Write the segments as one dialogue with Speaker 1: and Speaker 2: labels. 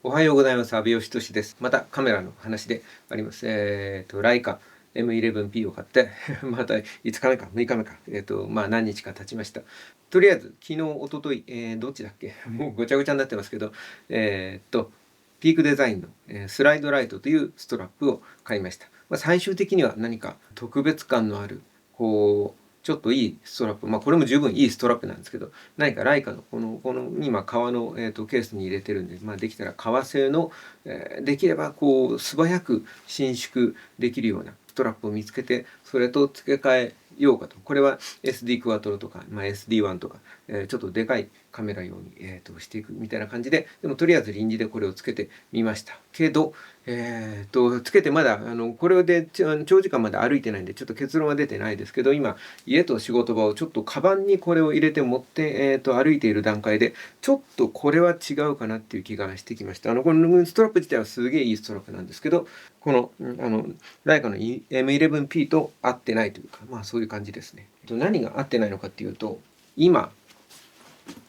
Speaker 1: おはようございます。阿部義俊です。またカメラの話であります。ライカ M11P を買ってまた5日目か6日目か、何日か経ちました。とりあえず、昨日、おととい、どっちだっけもうごちゃごちゃになってますけど、ピークデザインの、スライドライトというストラップを買いました。最終的には何か特別感のある、ちょっといいストラップ、これも十分いいストラップなんですけど、何かライカのこの今革の、ケースに入れてるんで、できたら革製の、できれば素早く伸縮できるようなストラップを見つけて、それと付け替えようかと。これは SD クワトロとか、SD1 とか、ちょっとでかいカメラ用に、していくみたいな感じで、でもとりあえず臨時でこれをつけてみましたけど、つけてまだこれで長時間まで歩いてないんでちょっと結論は出てないですけど、今家と仕事場をちょっとカバンにこれを入れて持って、歩いている段階でちょっとこれは違うかなっていう気がしてきました。このストラップ自体はすげえいいストラップなんですけど、このライカの M11P と合ってないというか、そういう感じですね。何が合ってないのかっていうと、今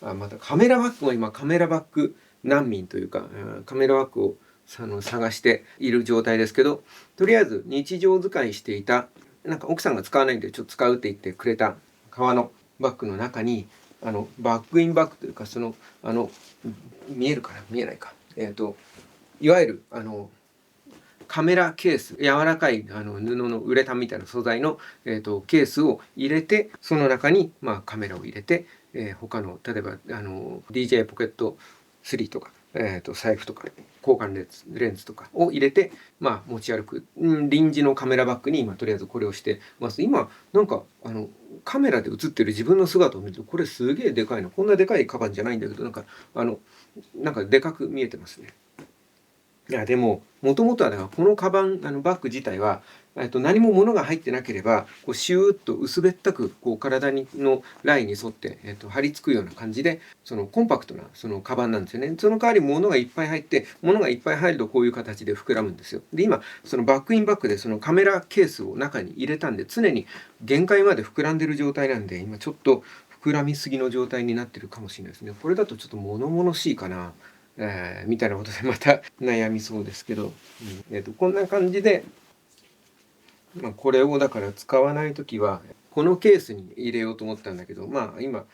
Speaker 1: またカメラバッグも今カメラバッグ難民というか、カメラバッグを探している状態ですけど、とりあえず日常使いしていた、なんか奥さんが使わないんでちょっと使うって言ってくれた革のバッグの中に、バッグインバッグというか、見えるかな見えないか。いわゆるカメラケース、柔らかい布のウレタンみたいな素材の、ケースを入れて、その中に、カメラを入れて、他の例えばDJ ポケット3とか、財布とか交換レンズとかを入れて、持ち歩く、臨時のカメラバッグに今とりあえずこれをしてます。今なんかカメラで写ってる自分の姿を見ると、これすげえでかいの、こんなでかいカバンじゃないんだけど、なんかでかく見えてますね。いやでももともとはだからこのカバンバッグ自体は何も物が入ってなければシューッと薄べったく体のラインに沿って、張り付くような感じでコンパクトなカバンなんですよね。その代わり物がいっぱい入って物がいっぱい入るとこういう形で膨らむんですよ。で今バックインバックでカメラケースを中に入れたんで常に限界まで膨らんでる状態なんで、今ちょっと膨らみすぎの状態になってるかもしれないですね。これだとちょっと物々しいかな。みたいなことでまた悩みそうですけど、こんな感じで、これをだから使わない時はこのケースに入れようと思ったんだけど、今、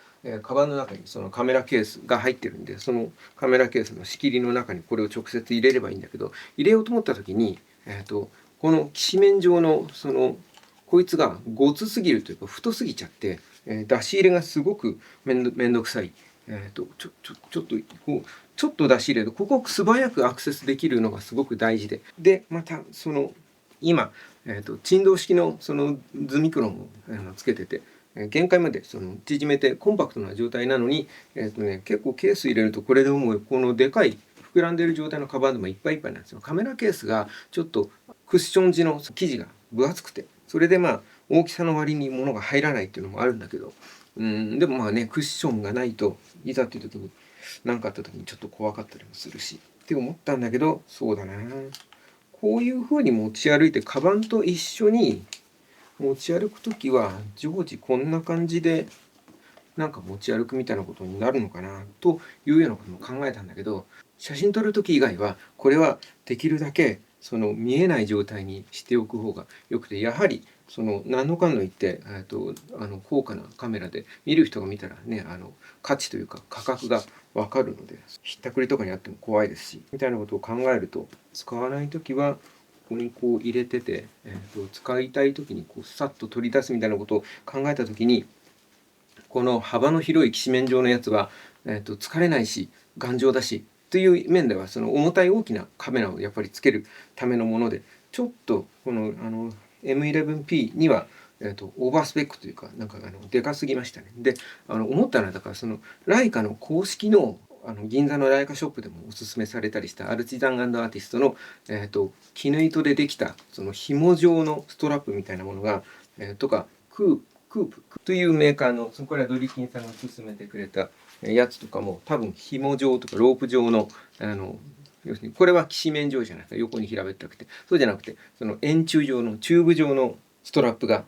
Speaker 1: カバンの中にそのカメラケースが入ってるんで、そのカメラケースの仕切りの中にこれを直接入れればいいんだけど、入れようと思った時に、このきしめん状のこいつがごつすぎるというか太すぎちゃって、出し入れがすごくめんどくさい。ちょっと出し入れる、ここ素早くアクセスできるのがすごく大事で、また今、振動式のズミクロンをつけてて、限界まで縮めてコンパクトな状態なのに、結構ケース入れるとこれでもうこのでかい膨らんでる状態のカバンでもいっぱいいっぱいなんですよ。カメラケースがちょっとクッション地の生地が分厚くて、それで大きさの割に物が入らないっていうのもあるんだけど、でもクッションがないといざっていう時に何かあった時にちょっと怖かったりもするしって思ったんだけど、そうだな、こういう風に持ち歩いてカバンと一緒に持ち歩く時は常時こんな感じでなんか持ち歩くみたいなことになるのかなというようなことも考えたんだけど、写真撮る時以外はこれはできるだけ見えない状態にしておく方がよくて、やはり何のかんの言って高価なカメラで見る人が見たらね、価値というか価格が分かるので、ひったくりとかにあっても怖いですしみたいなことを考えると、使わない時はここに入れてて、使いたい時にさっと取り出すみたいなことを考えた時に、この幅の広いきしめん状のやつは、疲れないし頑丈だしという面では重たい大きなカメラをやっぱりつけるためのもので、ちょっとこのM11P には、オーバースペックというかでかすぎましたね。で思ったのはだからライカの公式の銀座のライカショップでもおすすめされたりしたアルチザン&アーティストの、絹糸でできた紐状のストラップみたいなものが、とかクープというメーカーの、これはドリキンさんが勧めてくれたやつとかも多分紐状とかロープ状の要するにこれはきしめん状じゃなくて横に平べったくて、そうじゃなくて円柱状のチューブ状のストラップが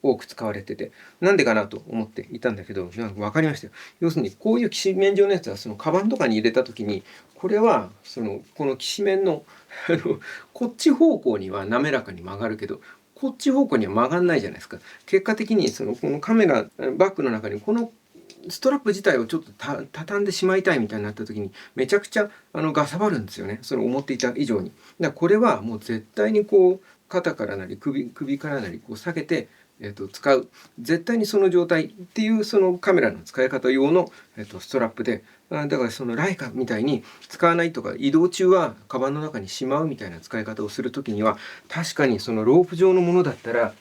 Speaker 1: 多く使われてて、なんでかなと思っていたんだけど、分かりましたよ。要するにこういうきしめん状のやつはカバンとかに入れた時にこれはこのきしめんのこっち方向には滑らかに曲がるけど、こっち方向には曲がんないじゃないですか。結果的にこのカメラバッグの中にこのストラップ自体をちょっと畳んでしまいたいみたいになった時にめちゃくちゃがさばるんですよね。思っていた以上に。だからこれはもう絶対にこう肩からなり首からなりこう下げて、使う絶対にその状態っていうカメラの使い方用の、ストラップで、だからライカみたいに使わないとか移動中はカバンの中にしまうみたいな使い方をする時には確かにロープ状のものだったら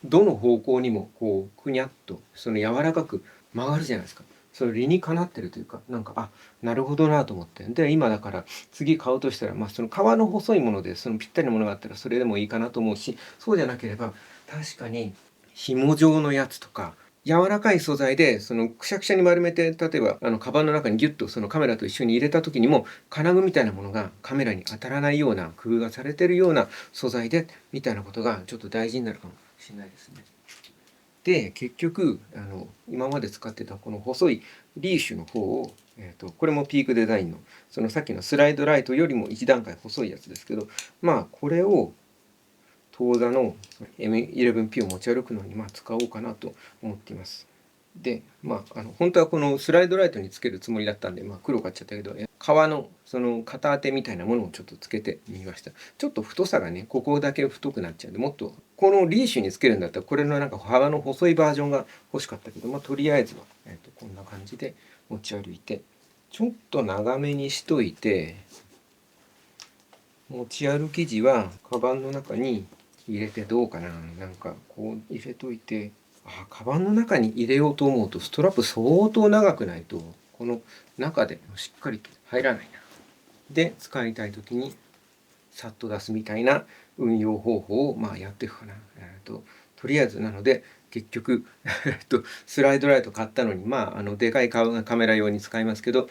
Speaker 1: どの方向にもこうくにゃっと柔らかく曲がるじゃないですか。理にかなってるというか、なるほどなと思って、で今だから次買うとしたら、その革の細いものでぴったりのものがあったらそれでもいいかなと思うし、そうじゃなければ確かに紐状のやつとか柔らかい素材でくしゃくしゃに丸めて、例えばカバンの中にギュッとカメラと一緒に入れた時にも金具みたいなものがカメラに当たらないような工夫がされてるような素材でみたいなことがちょっと大事になるかもしれないですね。で結局今まで使ってたこの細いリーシュの方を、これもピークデザインのさっきのスライドライトよりも1段階細いやつですけど、これを当座の M11P を持ち歩くのに使おうかなと思っています。で本当はこのスライドライトにつけるつもりだったんで、黒買っちゃったけど革の片当てみたいなものをちょっとつけてみました。ちょっと太さがねここだけ太くなっちゃうんで、もっとこのリーシュにつけるんだったらこれの幅の細いバージョンが欲しかったけど、とりあえずは、こんな感じで持ち歩いて、ちょっと長めにしといて、持ち歩き時はカバンの中に入れてどうかな、こう入れといて、カバンの中に入れようと思うとストラップ相当長くないとこの中でしっかりと入らないな。で使いたい時にさっと出すみたいな運用方法をやっていくかな。とりあえずなので結局スライドライト買ったのにでかいカメラ用に使いますけど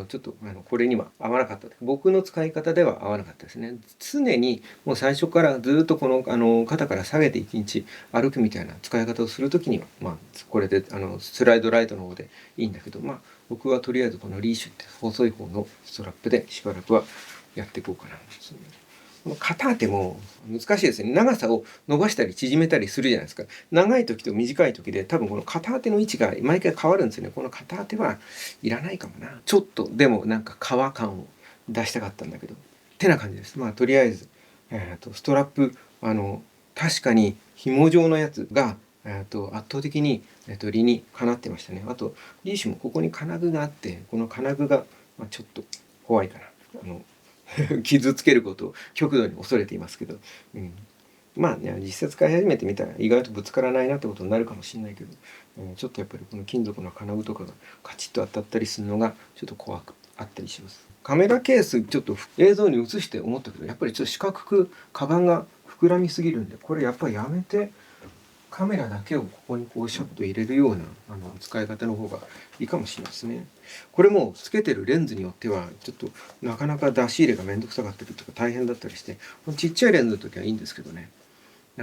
Speaker 1: ちょっとこれには合わなかった。僕の使い方では合わなかったですね。常にもう最初からずっとこの肩から下げて1日歩くみたいな使い方をする時にはこれでスライドライトの方でいいんだけど、僕はとりあえずこのリーシュって細い方のストラップでしばらくはやっていこうかな。肩当ても難しいですね。長さを伸ばしたり縮めたりするじゃないですか。長い時と短い時で多分この肩当ての位置が毎回変わるんですよね。この肩当てはいらないかもな。ちょっとでも革感を出したかったんだけどってな感じです。とりあえず、ストラップ確かに紐状のやつが圧倒的に、理にかなってましたね。あとリーシュもここに金具があって、この金具が、ちょっと怖いかな。傷つけることを極度に恐れていますけど、実際使い始めてみたら意外とぶつからないなってことになるかもしれないけど、ちょっとやっぱりこの金属の金具とかがカチッと当たったりするのがちょっと怖くあったりします。カメラケースちょっと映像に映して思ったけど、やっぱりちょっと四角くカバンが膨らみすぎるんで、これやっぱりやめてカメラだけをここにこうシャッと入れるような使い方の方がいいかもしれないですね。これもつけてるレンズによってはちょっとなかなか出し入れがめんどくさかったりとか大変だったりして、ちっちゃいレンズの時はいいんですけどね。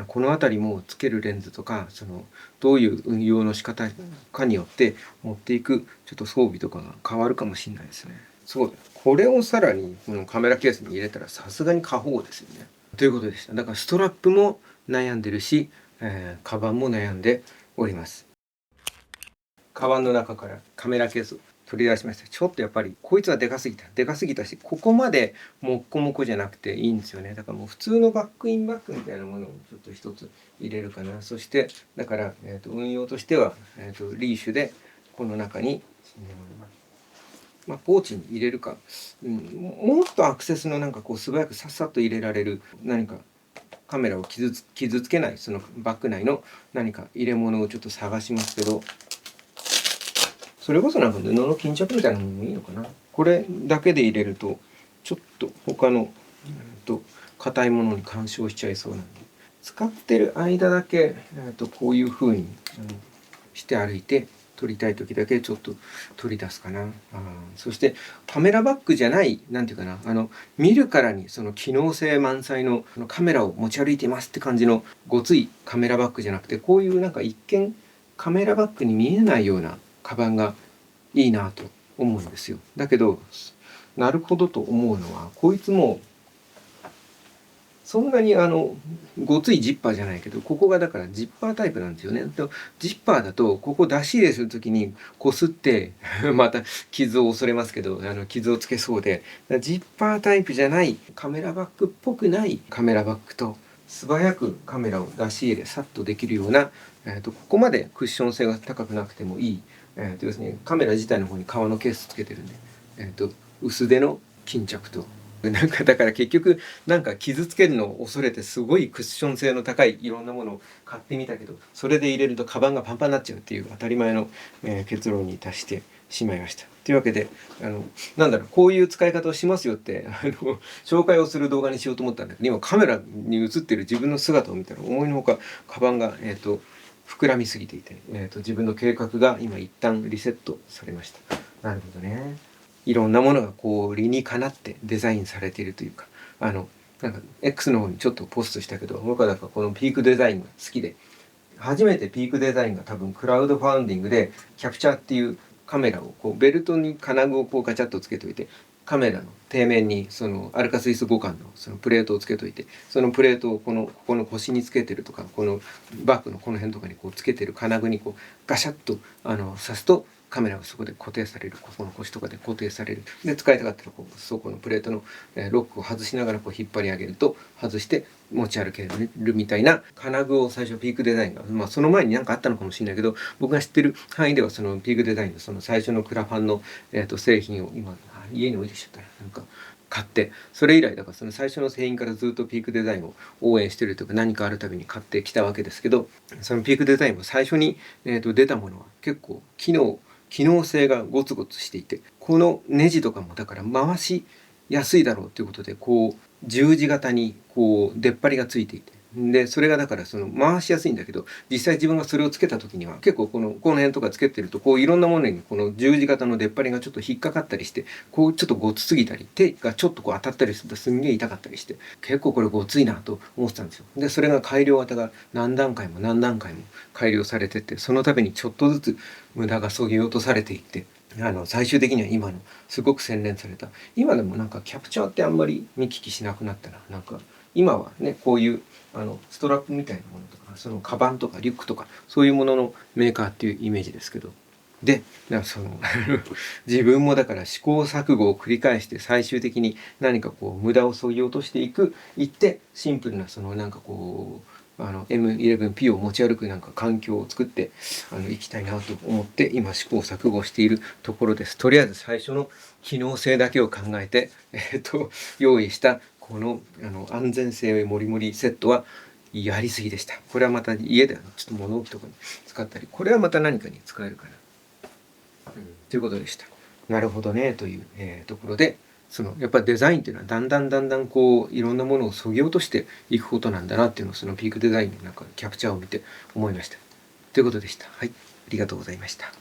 Speaker 1: この辺りもつけるレンズとかどういう運用の仕方かによって持っていくちょっと装備とかが変わるかもしれないですね。そうだ、これをさらにこのカメラケースに入れたらさすがに過保護ですよね。ということでした。だからストラップも悩んでるし、カバンも悩んでおります。カバンの中からカメラケースを取り出しました。ちょっとやっぱりこいつはでかすぎたし、ここまでもっこもこじゃなくていいんですよね。だからもう普通のバックインバッグみたいなものをちょっと一つ入れるかな。そしてだから、運用としては、リーシュでこの中に、ポーチに入れるか、もっとアクセスのこう素早くさっさと入れられる何かカメラを傷つけないバッグ内の何か入れ物をちょっと探しますけど、それこそ布の巾着みたいなものもいいのかな。これだけで入れるとちょっと他の硬いものに干渉しちゃいそうなんで、使ってる間だけこういう風にして歩いて撮りたい時だけちょっと取り出すかな。そしてカメラバッグじゃないなんていうかな、見るからに機能性満載のカメラを持ち歩いていますって感じのごついカメラバッグじゃなくて、こういう一見カメラバッグに見えないようなカバンがいいなと思うんですよ。だけどなるほどと思うのは、こいつもそんなにごついジッパーじゃないけど、ここがだからジッパータイプなんですよね。ジッパーだとここ出し入れする時にこすってまた傷を恐れますけど、傷をつけそうで、ジッパータイプじゃないカメラバッグっぽくないカメラバッグと、素早くカメラを出し入れさっとできるような、ここまでクッション性が高くなくてもいい、要するにカメラ自体の方に革のケースつけてるんで、薄手の巾着と。なんかだから結局なんか傷つけるのを恐れてすごいクッション性の高いいろんなものを買ってみたけど、それで入れるとカバンがパンパンになっちゃうっていう当たり前の、結論に達してしまいました。というわけでなんだろう、こういう使い方をしますよって紹介をする動画にしようと思ったんだけど、今カメラに映ってる自分の姿を見たら思いのほかカバンが膨らみすぎていて、自分の計画が今一旦リセットされました。なるほどね。いろんなものがこう理にかなってデザインされているというか、なんか X の方にちょっとポストしたけど、僕はだからこのピークデザインが好きで、初めてピークデザインが多分クラウドファウンディングでキャプチャーっていうカメラをこうベルトに金具をこうガチャッとつけといて、カメラの底面にそのアルカスイス互換のそのプレートをつけといて、そのプレートをここの腰につけてるとか、このバッグのこの辺とかにこうつけてる金具にこうガシャッと刺すとカメラがそこで固定される、ここの腰とかで固定される。で使いたかったらこうそこのプレートのロックを外しながらこう引っ張り上げると外して持ち歩けるみたいな金具を最初ピークデザインが、その前に何かあったのかもしれないけど、僕が知ってる範囲ではそのピークデザインのその最初のクラファンの、製品を今家に置いてきちゃったらなんか買って、それ以来だからその最初の製品からずっとピークデザインを応援してるというか、何かあるたびに買ってきたわけですけど、そのピークデザインも最初に、出たものは結構機能性がゴツゴツしていて、このネジとかもだから回しやすいだろうということでこう十字型にこう出っ張りがついていて、でそれがだからその回しやすいんだけど、実際自分がそれをつけた時には結構この辺とかつけてるとこういろんなものにこの十字型の出っ張りがちょっと引っかかったりして、こうちょっとごつすぎたり手がちょっとこう当たったりするとすんげえ痛かったりして、結構これごついなと思ってたんですよ。でそれが改良型が何段階も改良されてって、その度にちょっとずつ無駄がそぎ落とされていって、最終的には今のすごく洗練された、今でもなんかキャプチャーってあんまり見聞きしなくなったな。なんか今はねこういうストラップみたいなものとか、そのカバンとかリュックとかそういうもののメーカーっていうイメージですけど、でその自分もだから試行錯誤を繰り返して最終的に何かこう無駄を削ぎ落としていってシンプルなそのなんかこうM11P を持ち歩くなんか環境を作っていきたいなと思って今試行錯誤しているところです。とりあえず最初の機能性だけを考えて、用意したこの安全性もりもりセットはやりすぎでした。これはまた家でちょっと物置とかに使ったり、これはまた何かに使えるかな、ということでした。なるほどねという、ところで、やっぱりデザインっていうのはだんだんこういろんなものを削ぎ落としていくことなんだなっていうのをそのピークデザインのなんかキャプチャーを見て思いました。ということでした。はい、ありがとうございました。